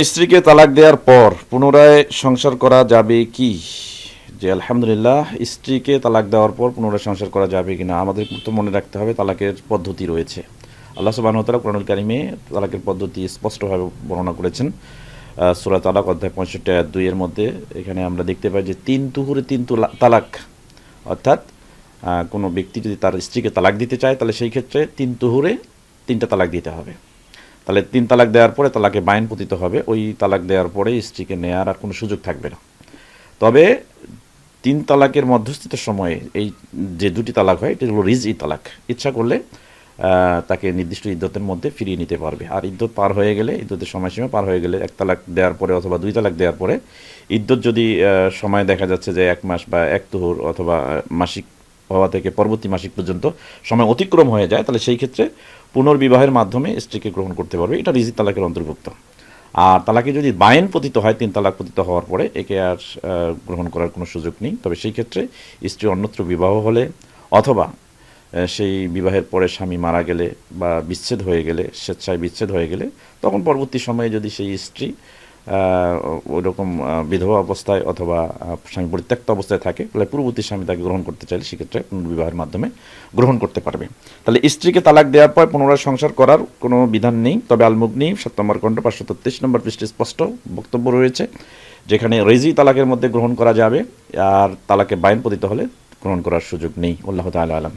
স্ত্রীকে তালাক দেওয়ার পর পুনরায় সংসার করা যাবে কি? যে আলহামদুলিল্লাহ, স্ত্রীকে তালাক দেওয়ার পর পুনরায় সংসার করা যাবে কিনা আমাদের তো মনে রাখতে হবে তালাকের পদ্ধতি রয়েছে। আল্লাহ সুবহানাহু ওয়া তাআলা কুরআনুল কারীমে তালাকের পদ্ধতি স্পষ্টভাবে বর্ণনা করেছেন। সূরা তালাক অধ্যায় 65 আয়াত 2 এর মধ্যে এখানে আমরা দেখতে পাই যে 3 তুহুরে 3 তালাক, অর্থাৎ কোনো ব্যক্তি যদি তার স্ত্রীকে তালাক দিতে চায় তাহলে সেই ক্ষেত্রে 3 তুহুরে 3টা তালাক দিতে হবে। তাহলে 3 তালাক দেওয়ার পরে তালাকে বাইন পতিত হবে। ওই তালাক দেওয়ার পরে স্ত্রীকে নেয়ার আর কোনো সুযোগ থাকবে না। তবে 3 তালাকের মধ্যস্থিত সময়ে এই যে 2টি তালাক হয় এটা হলো রিজই তালাক। ইচ্ছা করলে তাকে নির্দিষ্ট ইদ্যতের মধ্যে ফিরিয়ে নিতে পারবে। আর ইদ্যত পার হয়ে গেলে, ইদ্যতের সময়সীমা পার হয়ে গেলে, 1 তালাক দেওয়ার পরে অথবা 2 তালাক দেওয়ার পরে ইদ্যত যদি সময় দেখা যাচ্ছে যে 1 মাস বা 1 তুহুর অথবা মাসিক হওয়া থেকে পরবর্তী মাসিক পর্যন্ত সময় অতিক্রম হয়ে যায়, তাহলে সেই ক্ষেত্রে পুনর্বিবাহের মাধ্যমে স্ত্রীকে গ্রহণ করতে পারবে। এটা রিজি তালাকের অন্তর্ভুক্ত। আর তালাকে যদি বাইন পতিত হয়, 3 তালাক পতিত হওয়ার পরে একে আর গ্রহণ করার কোনো সুযোগ নেই। তবে সেই ক্ষেত্রে স্ত্রী অন্যত্র বিবাহ হলে অথবা সেই বিবাহের পরে স্বামী মারা গেলে বা বিচ্ছেদ হয়ে গেলে, স্বেচ্ছায় বিচ্ছেদ হয়ে গেলে, তখন পরবর্তী সময়ে যদি সেই স্ত্রী ওইরকম বিধবা অবস্থায় অথবা স্বামী পরিত্যক্ত অবস্থায় থাকে, তাহলে পূর্ববর্তী স্বামী তাকে গ্রহণ করতে চাইলে সেক্ষেত্রে পুনর্বিবাহের মাধ্যমে গ্রহণ করতে পারবে। তাহলে স্ত্রীকে তালাক দেওয়ার পর পুনরায় সংসার করার কোনো বিধান নেই। তবে আল-মুগনি 7 নম্বর খণ্ড 533 নম্বর পৃষ্ঠে স্পষ্ট বক্তব্য রয়েছে, যেখানে রেজি তালাকের মধ্যে গ্রহণ করা যাবে, আর তালাকে বাইন পতিত হলে গ্রহণ করার সুযোগ নেই। আল্লাহু তাআলা আলাম।